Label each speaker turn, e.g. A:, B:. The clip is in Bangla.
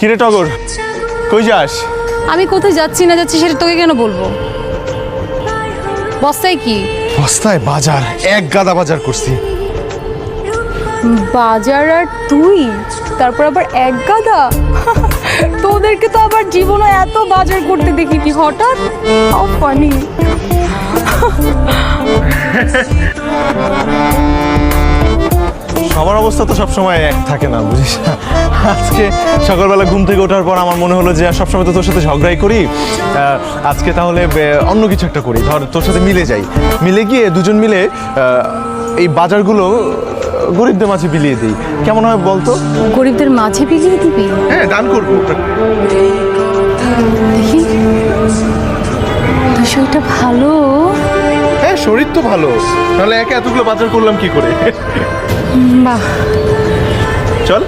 A: কিরে টগর, কই যাস?
B: আমি কোথায় যাচ্ছি না যাচ্ছি সেটা তোকে কেন বলবো? বস্তায় কি?
A: বস্তায় বাজার, এক গাদা বাজার করছি।
B: বাজার আর তুই, তারপর আবার এক গাদা? তোদেরকে তো আবার জীবনে এত বাজার করতে দেখিনি, হঠাৎ হাউ ফানি।
A: সবার অবস্থা তো সবসময় এক থাকে না, বুঝিস না? আজকে সকালবেলা ঘুম থেকে ওঠার পর আমার মনে হলো যে সবসময় তো তোর সাথে ঝগড়াই করি, আজকে তাহলে অন্য কিছু একটা করি। ধর তোর সাথে মিলে যাই, মিলে গিয়ে দুজন মিলে এই বাজারগুলো গরিবদের মাঝে বিলিয়ে দিই, কেমন হয় বলতো?
B: গরিবদের মাঝে বিলিয়ে দিবি?
A: হ্যাঁ, দান করবো।
B: দেখি, বিষয়টা ভালো।
A: হ্যাঁ, শরীর তো ভালো, নাহলে একা এতগুলো বাজার করলাম কি করে?
B: বাহ,
A: চল।